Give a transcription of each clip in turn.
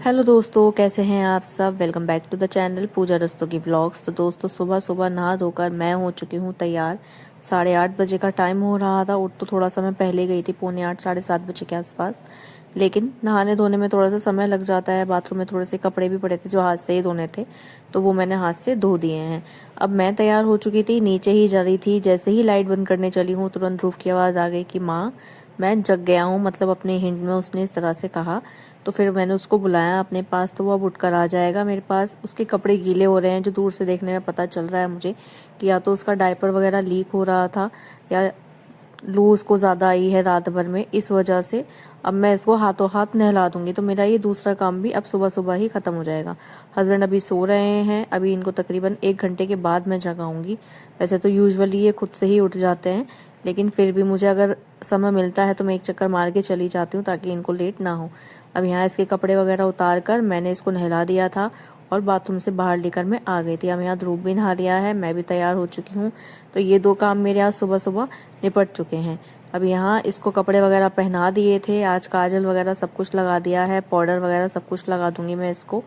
Hello दोस्तों, कैसे हैं आप सब। Welcome back to the channel Pooja रस्तों की व्लॉग्स। तो दोस्तों, सुबह सुबह नहा धोकर मैं हो चुकी हूँ तैयार। 8:30 बजे का टाइम हो रहा था। उठ तो थोड़ा सा मैं पहले गई थी, 7:45 7:30 बजे के आसपास। लेकिन नहाने धोने में थोड़ा सा समय लग जाता है। बाथरूम में थोड़े से कपड़े भी पड़े थे जो हाथ से ही धोने थे, तो वो मैंने हाथ से धो दिए हैं। अब मैं तैयार हो चुकी थी, नीचे ही जा रही थी। जैसे ही लाइट बंद करने चली हूँ, तुरंत ध्रुव की आवाज़ आ गई कि माँ मैं जग गया हूँ। मतलब अपने हिंट में उसने इस तरह से कहा। तो फिर मैंने उसको बुलाया अपने पास, तो वो अब उठकर आ जाएगा मेरे पास। उसके कपड़े गीले हो रहे हैं, जो दूर से देखने में पता चल रहा है मुझे कि या तो उसका डायपर वगैरह लीक हो रहा था या लू उसको ज़्यादा आई है रात भर में, इस वजह से अब मैं इसको हाथों हाथ नहला दूंगी। तो मेरा ये दूसरा काम भी अब सुबह सुबह ही खत्म हो जाएगा। हस्बैंड अभी सो रहे हैं, अभी इनको तकरीबन 1 घंटे के बाद मैं जगाऊंगी। वैसे तो यूजुअली ये खुद से ही उठ जाते हैं, लेकिन फिर भी मुझे अगर समय मिलता है तो मैं एक चक्कर मार के चली जाती हूँ ताकि इनको लेट ना हो। अब यहाँ इसके कपड़े वगैरह उतार कर मैंने इसको नहला दिया था और बाथरूम से बाहर लेकर मैं आ गई थी। अब यहाँ ध्रुव भी नहा लिया है, मैं भी तैयार हो चुकी हूँ। तो ये 2 काम मेरे आज सुबह सुबह निपट चुके हैं। अब यहाँ इसको कपड़े वगैरह पहना दिए थे, आज काजल वगैरह सब कुछ लगा दिया है, पाउडर वगैरह सब कुछ लगा दूंगी मैं इसको,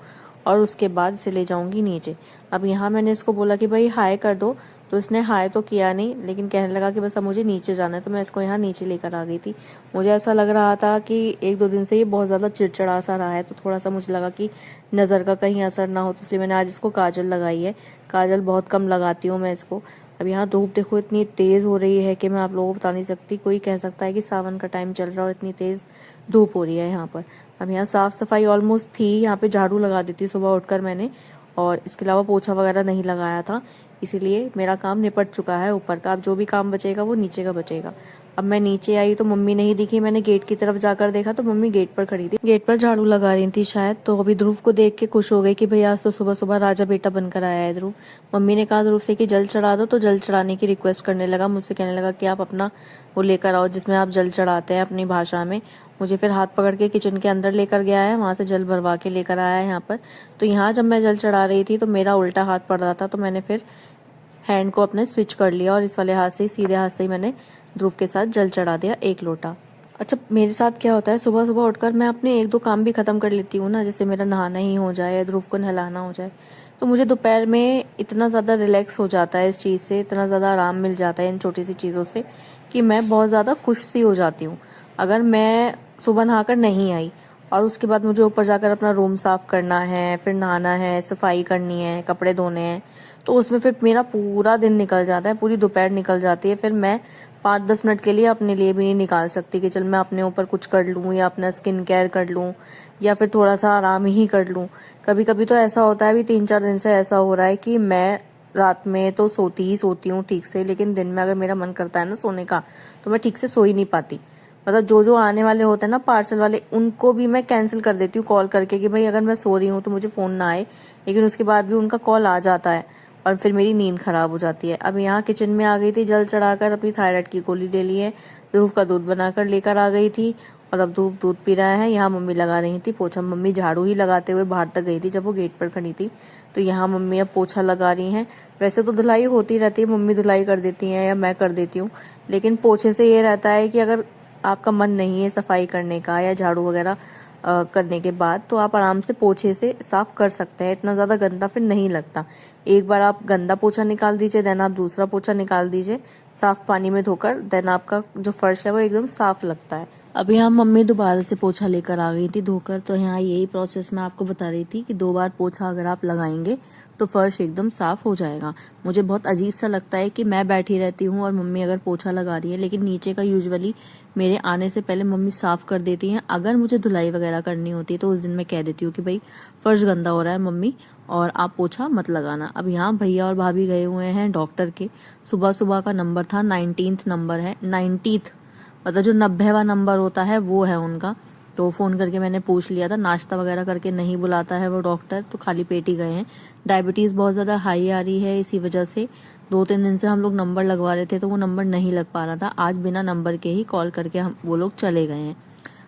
और उसके बाद इसे ले जाऊंगी नीचे। अब यहाँ मैंने इसको बोला कि भाई हाय कर दो, तो इसने हाय तो किया नहीं, लेकिन कहने लगा कि बस अब मुझे नीचे जाना है। तो मैं इसको यहाँ नीचे लेकर आ गई थी। मुझे ऐसा लग रहा था कि 1-2 दिन से ये बहुत ज़्यादा चिड़चिड़ा सा रहा है, तो थोड़ा सा मुझे लगा कि नज़र का कहीं असर ना हो, तो इसलिए मैंने आज इसको काजल लगाई है। काजल बहुत कम लगाती हूँ मैं इसको। अब यहाँ धूप देखो इतनी तेज़ हो रही है कि मैं आप लोगों को बता नहीं सकती। कोई कह सकता है कि सावन का टाइम चल रहा हो, इतनी तेज़ धूप हो रही है यहाँ पर। अब यहाँ साफ़ सफाई ऑलमोस्ट थी, यहाँ पे झाड़ू लगा दी थी सुबह उठकर मैंने, और इसके अलावा पोछा वगैरह नहीं लगाया था, इसीलिए मेरा काम निपट चुका है ऊपर का। अब जो भी काम बचेगा वो नीचे का बचेगा। अब मैं नीचे आई तो मम्मी नहीं दिखी। मैंने गेट की तरफ जाकर देखा तो मम्मी गेट पर खड़ी थी, गेट पर झाड़ू लगा रही थी शायद। तो अभी ध्रुव को देख के खुश हो गई कि भैया आज तो सुबह सुबह राजा बेटा बनकर आया है ध्रुव। मम्मी ने कहा ध्रुव से कि जल चढ़ा दो, तो जल चढ़ाने की रिक्वेस्ट करने लगा मुझसे, कहने लगा कि आप अपना वो लेकर आओ जिसमें आप जल चढ़ाते हैं अपनी भाषा में। मुझे फिर हाथ पकड़ के किचन के अंदर लेकर गया है, वहां से जल भरवा के लेकर आया है यहाँ पर। तो यहाँ जब मैं जल चढ़ा रही थी तो मेरा उल्टा हाथ पड़ रहा था, तो मैंने फिर हैंड को अपने स्विच कर लिया और इस वाले हाथ से ही, सीधे हाथ से ही मैंने ध्रुव के साथ जल चढ़ा दिया 1 लोटा। अच्छा, मेरे साथ क्या होता है, सुबह सुबह उठकर मैं अपने 1-2 काम भी खत्म कर लेती हूँ ना, जैसे मेरा नहाना ही हो जाए, ध्रुव को नहलाना हो जाए, तो मुझे दोपहर में इतना ज़्यादा रिलैक्स हो जाता है इस चीज़ से, इतना ज़्यादा आराम मिल जाता है इन छोटी सी चीज़ों से कि मैं बहुत ज़्यादा खुश सी हो जाती हूँ। अगर मैं सुबह नहाकर नहीं आई और उसके बाद मुझे ऊपर जाकर अपना रूम साफ करना है, फिर नहाना है, सफाई करनी है, कपड़े धोने हैं, तो उसमें फिर मेरा पूरा दिन निकल जाता है, पूरी दोपहर निकल जाती है। फिर मैं 5-10 मिनट के लिए अपने लिए भी नहीं निकाल सकती कि चल मैं अपने ऊपर कुछ कर लूँ या अपना स्किन केयर कर लूँ या फिर थोड़ा सा आराम ही कर लूँ। कभी कभी तो ऐसा होता है, अभी 3-4 दिन से ऐसा हो रहा है कि मैं रात में तो सोती ही सोती हूँ ठीक से, लेकिन दिन में अगर मेरा मन करता है ना सोने का, तो मैं ठीक से सो ही नहीं पाती। मतलब जो जो आने वाले होते हैं ना पार्सल वाले, उनको भी मैं कैंसिल कर देती हूँ कॉल करके कि भाई अगर मैं सो रही हूँ तो मुझे फ़ोन ना आए, लेकिन उसके बाद भी उनका कॉल आ जाता है और फिर मेरी नींद खराब हो जाती है। अब यहाँ किचन में आ गई थी, जल चढ़ाकर अपनी थायराइड की गोली ले ली है, ध्रुव का दूध बनाकर लेकर आ गई थी और अब ध्रुव दूध पी रहा है। यहाँ मम्मी लगा रही थी पोछा, मम्मी झाड़ू ही लगाते हुए बाहर तक गई थी जब वो गेट पर खड़ी थी, तो यहाँ मम्मी अब पोछा लगा रही हैं। वैसे तो धुलाई होती रहती है, मम्मी धुलाई कर देती हैं या मैं कर देती हूँ, लेकिन पोछे से ये रहता है कि अगर आपका मन नहीं है सफाई करने का या झाड़ू वगैरह करने के बाद, तो आप आराम से पोछे से साफ कर सकते हैं, इतना ज़्यादा गंदा फिर नहीं लगता। एक बार आप गंदा पोछा निकाल दीजिए, देन आप दूसरा पोछा निकाल दीजिए साफ पानी में धोकर, देन आपका जो फर्श है वो एकदम साफ लगता है। अभी यहाँ मम्मी दोबारा से पोछा लेकर आ गई थी धोकर, तो यहाँ यही प्रोसेस मैं आपको बता रही थी कि 2 बार पोछा अगर आप लगाएंगे तो फर्श एकदम साफ हो जाएगा। मुझे बहुत अजीब सा लगता है कि मैं बैठी रहती हूँ और मम्मी अगर पोछा लगा रही है, लेकिन नीचे का यूजुअली मेरे आने से पहले मम्मी साफ कर देती हैं। अगर मुझे धुलाई वगैरह करनी होती है तो उस दिन मैं कह देती हूँ कि भाई फर्श गंदा हो रहा है मम्मी और आप पोछा मत लगाना। अब यहाँ भैया और भाभी गए हुए हैं डॉक्टर के, सुबह सुबह का नंबर था, 19th नंबर है, 90th मतलब जो 90वां नंबर होता है वो है उनका। तो फ़ोन करके मैंने पूछ लिया था, नाश्ता वगैरह करके नहीं बुलाता है वो डॉक्टर, तो खाली पेट ही गए हैं। डायबिटीज़ बहुत ज़्यादा हाई आ रही है, इसी वजह से 2-3 दिन से हम लोग नंबर लगवा रहे थे तो वो नंबर नहीं लग पा रहा था। आज बिना नंबर के ही कॉल करके हम वो लोग चले गए हैं।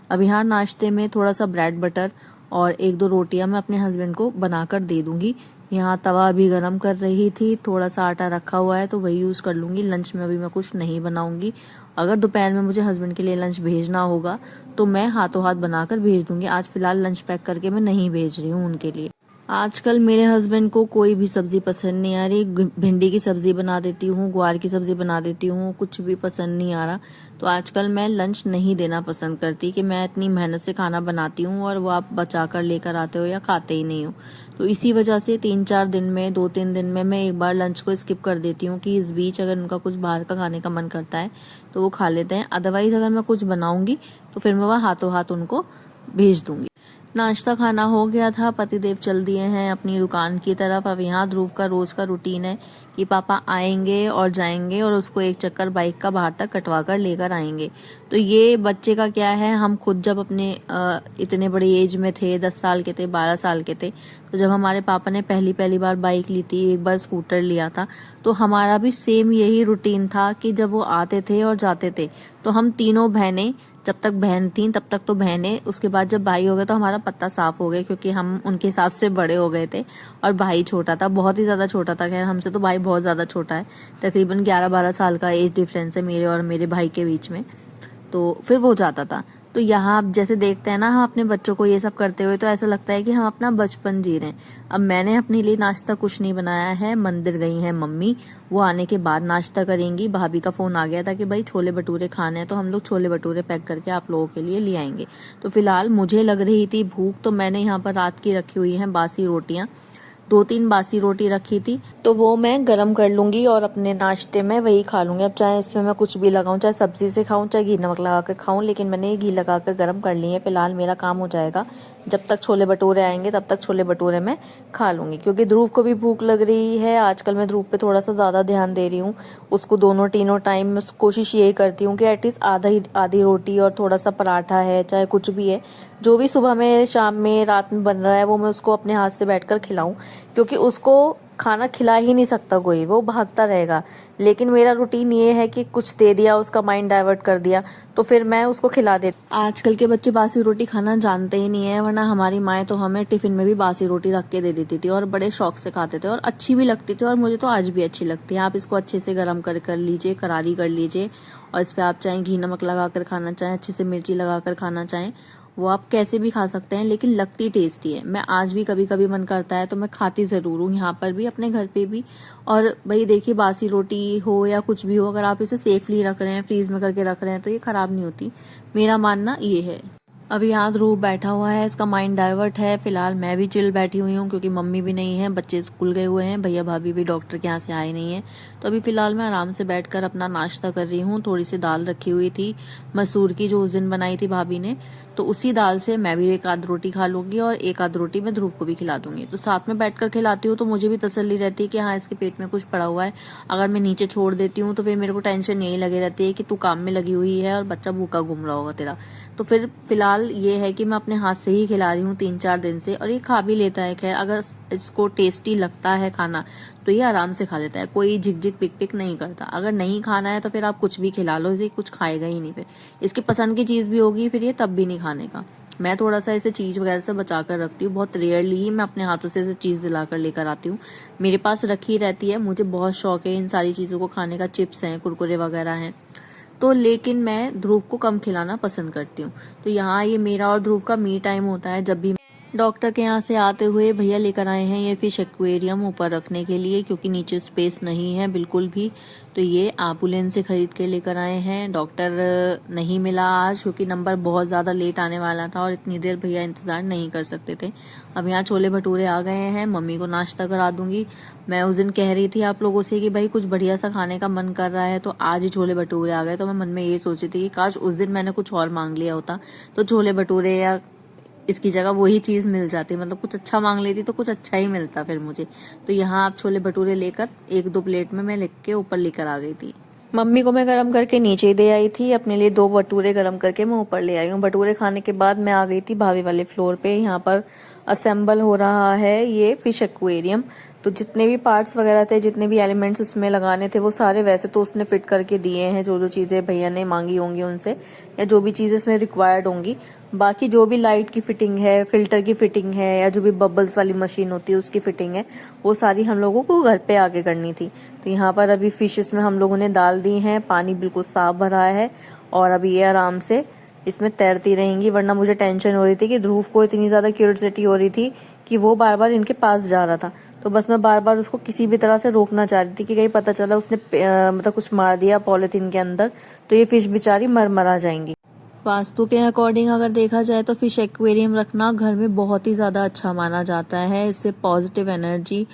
अब यहाँ नाश्ते में थोड़ा सा ब्रेड बटर और 1-2 रोटियां मैं अपने हस्बैंड को बनाकर दे दूंगी। यहाँ तवा अभी गरम कर रही थी, थोड़ा सा आटा रखा हुआ है तो वही यूज़ कर लूँगी। लंच में अभी मैं कुछ नहीं बनाऊंगी अगर दोपहर में मुझे हस्बैंड के लिए लंच भेजना होगा तो मैं हाथों हाथ बनाकर भेज दूंगी। आज फिलहाल लंच पैक करके मैं नहीं भेज रही हूँ उनके लिए। आजकल मेरे हस्बैंड को कोई भी सब्जी पसंद नहीं आ रही। भिंडी की सब्जी बना देती हूँ, ग्वार की सब्जी बना देती हूँ, कुछ भी पसंद नहीं आ रहा। तो आजकल मैं लंच नहीं देना पसंद करती कि मैं इतनी मेहनत से खाना बनाती हूँ और वो आप बचा कर लेकर आते हो या खाते ही नहीं हो। तो इसी वजह से 3-4 दिन में, 2-3 दिन में मैं एक बार लंच को स्किप कर देती हूँ कि इस बीच अगर उनका कुछ बाहर का खाने का मन करता है तो वो खा लेते हैं। अदरवाइज अगर मैं कुछ बनाऊंगी तो फिर मैं वह हाथों हाथ उनको भेज दूंगी। नाश्ता खाना हो गया था, पतिदेव चल दिए हैं अपनी दुकान की तरफ। अब यहाँ ध्रुव का रोज का रूटीन है कि पापा आएंगे और जाएंगे और उसको एक चक्कर बाइक का बाहर तक कटवा कर लेकर आएंगे। तो ये बच्चे का क्या है, हम खुद जब अपने इतने बड़े एज में थे, 10 साल के थे, 12 साल के थे, तो जब हमारे पापा ने पहली बार बाइक ली थी, एक बार स्कूटर लिया था, तो हमारा भी सेम यही रूटीन था कि जब वो आते थे और जाते थे तो हम तीनों बहनें, जब तक बहन थी तब तक तो बहनें, उसके बाद जब भाई हो गए तो हमारा पत्ता साफ हो गया क्योंकि हम उनके हिसाब से बड़े हो गए थे और भाई छोटा था, बहुत ही ज्यादा छोटा था। खैर हमसे तो भाई बहुत ज्यादा छोटा है, तकरीबन 11-12 साल का एज डिफरेंस है मेरे और मेरे भाई के बीच में। तो फिर वो जाता था। तो यहाँ आप जैसे देखते हैं ना हम अपने बच्चों को ये सब करते हुए, तो ऐसा लगता है कि हम अपना बचपन जी रहे हैं। अब मैंने अपने लिए नाश्ता कुछ नहीं बनाया है, मंदिर गई है मम्मी, वो आने के बाद नाश्ता करेंगी। भाभी का फोन आ गया था कि भाई छोले भटूरे खाने हैं, तो हम लोग छोले भटूरे पैक करके आप लोगों के लिए ले आएंगे। तो फिलहाल मुझे लग रही थी भूख, तो मैंने यहाँ पर रात की रखी हुई है बासी रोटियां, 2-3 बासी रोटी रखी थी, तो वो मैं गरम कर लूंगी और अपने नाश्ते में वही खा लूंगी। अब चाहे इसमें मैं कुछ भी लगाऊं, चाहे सब्जी से खाऊं, चाहे घी नमक लगा कर खाऊं, लेकिन मैंने घी लगाकर गरम कर ली है। फिलहाल मेरा काम हो जाएगा, जब तक छोले भटूरे आएंगे तब तक छोले भटूरे मैं खा लूंगी, क्योंकि ध्रुव को भी भूख लग रही है। आजकल मैं ध्रुव पे थोड़ा सा ज्यादा ध्यान दे रही हूँ, उसको दोनों तीनों टाइम कोशिश यही करती हूँ कि एटलीस्ट आधी रोटी और थोड़ा सा पराठा है, चाहे कुछ भी है, जो भी सुबह में, शाम में, रात में बन रहा है, वो मैं उसको अपने हाथ से बैठकर खिलाऊं, क्योंकि उसको खाना खिला ही नहीं सकता कोई, वो भागता रहेगा। लेकिन मेरा रूटीन ये है कि कुछ दे दिया, उसका माइंड डाइवर्ट कर दिया, तो फिर मैं उसको खिला देती। आजकल के बच्चे बासी रोटी खाना जानते ही नहीं है, वरना हमारी माएँ तो हमें टिफिन में भी बासी रोटी रख के दे देती थी और बड़े शौक से खाते थे और अच्छी भी लगती थी, और मुझे तो आज भी अच्छी लगती है। आप इसको अच्छे से गर्म कर लीजिए, करारी कर लीजिए, और इस पे आप चाहे घी नमक लगाकर खाना चाहें, अच्छे से मिर्ची लगाकर खाना चाहें, वो आप कैसे भी खा सकते हैं, लेकिन लगती टेस्टी है। मैं आज भी कभी कभी मन करता है तो मैं खाती जरूर हूँ, यहाँ पर भी, अपने घर पे भी। और भाई देखिए, बासी रोटी हो या कुछ भी हो, अगर आप इसे सेफली रख रहे हैं, फ्रीज में करके रख रहे हैं, तो ये खराब नहीं होती, मेरा मानना ये है। अभी यहाँ ध्रुव बैठा हुआ है, इसका माइंड डाइवर्ट है। फिलहाल मैं भी चिल बैठी हुई हूँ क्योंकि मम्मी भी नहीं है, बच्चे स्कूल गए हुए हैं, भैया भाभी भी डॉक्टर के यहाँ से आए नहीं है। तो अभी फिलहाल मैं आराम से बैठकर अपना नाश्ता कर रही हूँ। थोड़ी सी दाल रखी हुई थी मसूर की, जो उस दिन बनाई थी भाभी ने, तो उसी दाल से मैं भी एक आध रोटी खा लूंगी और एक आध रोटी मैं ध्रुव को भी खिला दूंगी। तो साथ में बैठकर खिलाती हूँ तो मुझे भी तसल्ली रहती है कि हाँ, इसके पेट में कुछ पड़ा हुआ है। अगर मैं नीचे छोड़ देती हूँ तो फिर मेरे को टेंशन यही लगी रहती है कि तू काम में लगी हुई है और बच्चा भूखा घूम रहा होगा तेरा। तो फिर फिलहाल ये है कि मैं अपने हाथ से ही खिला रही हूँ 3-4 दिन से, और ये खा भी लेता है। खैर, अगर इसको टेस्टी लगता है खाना तो ये आराम से खा लेता है, कोई झिक पिक पिक नहीं करता। अगर नहीं खाना है तो फिर आप कुछ भी खिला लो, इसे कुछ खाएगा ही नहीं। फिर इसकी पसंद की चीज भी होगी, फिर ये तब भी नहीं खाने का। मैं थोड़ा सा इसे चीज वगैरह से बचा कर रखती हूँ, बहुत रेयरली ही मैं अपने हाथों से इसे चीज दिलाकर लेकर आती हूँ। मेरे पास रखी रहती है, मुझे बहुत शौक है इन सारी चीजों को खाने का, चिप्स हैं, कुरकुरे वगैरह हैं, तो लेकिन मैं ध्रुव को कम खिलाना पसंद करती हूँ। तो यहाँ ये मेरा और ध्रुव का मी टाइम होता है। जब भी डॉक्टर के यहाँ से आते हुए भैया लेकर आए हैं ये फिश एक्वेरियम ऊपर रखने के लिए, क्योंकि नीचे स्पेस नहीं है बिल्कुल भी। तो ये आपुलेन से खरीद के लेकर आए हैं। डॉक्टर नहीं मिला आज, क्योंकि नंबर बहुत ज्यादा लेट आने वाला था और इतनी देर भैया इंतजार नहीं कर सकते थे। अब यहाँ छोले भटूरे आ गए हैं, मम्मी को नाश्ता करा दूंगी। मैं उस दिन कह रही थी आप लोगों से कि भाई कुछ बढ़िया सा खाने का मन कर रहा है, तो आज ही छोले भटूरे आ गए। तो मैं मन में ये सोची थी कि काश उस दिन मैंने कुछ और मांग लिया होता, तो छोले भटूरे या इसकी जगह वही चीज मिल जाती, मतलब कुछ अच्छा मांग लेती तो कुछ अच्छा ही मिलता फिर मुझे। तो यहाँ आप छोले भटूरे लेकर 1-2 प्लेट में मैं लिख के ऊपर लेकर आ गई थी। मम्मी को मैं गरम करके नीचे ही दे आई थी, अपने लिए 2 भटूरे गरम करके मैं ऊपर ले आई हूँ। भटूरे खाने के बाद मैं आ गई थी भाभी वाले फ्लोर पे। यहाँ पर असेंबल हो रहा है ये फिश एक्वेरियम। तो जितने भी पार्ट्स वगैरह थे, जितने भी एलिमेंट्स उसमें लगाने थे, वो सारे वैसे तो उसने फिट करके दिए हैं, जो जो चीज़ें भैया ने मांगी होंगी उनसे, या जो भी चीज़ें इसमें रिक्वायर्ड होंगी। बाकी जो भी लाइट की फिटिंग है, फिल्टर की फिटिंग है, या जो भी बबल्स वाली मशीन होती है उसकी फिटिंग है, वो सारी हम लोगों को घर पे आके करनी थी। तो यहाँ पर अभी फिशेस में हम लोगों ने डाल दी हैं, पानी बिल्कुल साफ भरा है और अभी ये आराम से इसमें तैरती रहेंगी। वरना मुझे टेंशन हो रही थी कि ध्रुव को इतनी ज्यादा क्यूरियोसिटी हो रही थी कि वो बार बार इनके पास जा रहा था, तो बस मैं बार बार उसको किसी भी तरह से रोकना चाह रही थी कि कहीं पता चला उसने मतलब कुछ मार दिया पॉलिथीन के अंदर, तो ये फिश बेचारी मर जाएंगी। वास्तु के अकॉर्डिंग अगर देखा जाए तो फिश एक्वेरियम रखना घर में बहुत ही ज्यादा अच्छा माना जाता है। इससे पॉजिटिव एनर्जी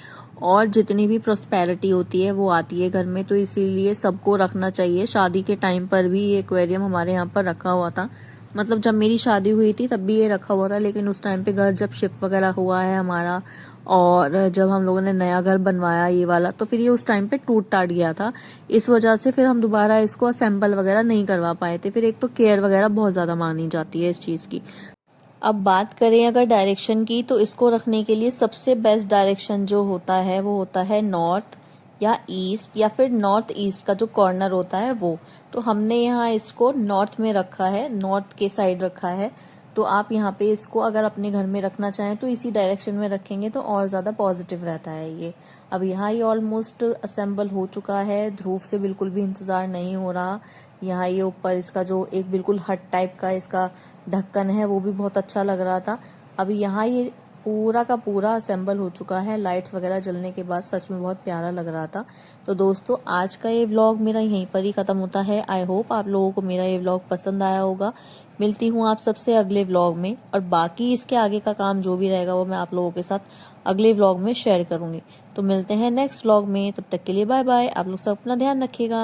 और जितनी भी प्रोस्पेरिटी होती है वो आती है घर में, तो इसीलिए सबको रखना चाहिए। शादी के टाइम पर भी ये एक्वेरियम हमारे यहाँ पर रखा हुआ था, मतलब जब मेरी शादी हुई थी तब भी ये रखा हुआ था, लेकिन उस टाइम पे घर जब शिफ्ट वगैरह हुआ है हमारा, और जब हम लोगों ने नया घर बनवाया ये वाला, तो फिर ये उस टाइम पे टूट टाट गया था। इस वजह से फिर हम दोबारा इसको असेंबल वगैरह नहीं करवा पाए थे। फिर एक तो केयर वगैरह बहुत ज्यादा मांगी जाती है इस चीज की। अब बात करें अगर डायरेक्शन की, तो इसको रखने के लिए सबसे बेस्ट डायरेक्शन जो होता है वो होता है नॉर्थ या ईस्ट, या फिर नॉर्थ ईस्ट का जो कॉर्नर होता है वो। तो हमने यहाँ इसको नॉर्थ में रखा है, नॉर्थ के साइड रखा है। तो आप यहाँ पे इसको अगर अपने घर में रखना चाहें तो इसी डायरेक्शन में रखेंगे तो और ज्यादा पॉजिटिव रहता है ये। अब यहाँ ये ऑलमोस्ट असेंबल हो चुका है, ध्रुव से बिल्कुल भी इंतजार नहीं हो रहा। यहाँ ये ऊपर इसका जो एक बिल्कुल हट टाइप का इसका ढक्कन है वो भी बहुत अच्छा लग रहा था। अभी यहाँ ये पूरा का पूरा असेंबल हो चुका है, लाइट्स वगैरह जलने के बाद सच में बहुत प्यारा लग रहा था। तो दोस्तों आज का ये व्लॉग मेरा यहीं पर ही खत्म होता है। आई होप आप लोगों को मेरा ये व्लॉग पसंद आया होगा। मिलती हूँ आप सबसे अगले व्लॉग में, और बाकी इसके आगे का काम जो भी रहेगा वो मैं आप लोगों के साथ अगले व्लॉग में शेयर करूंगी। तो मिलते हैं नेक्स्ट व्लॉग में, तब तक के लिए बाय बाय। आप लोग सब अपना ध्यान रखिएगा।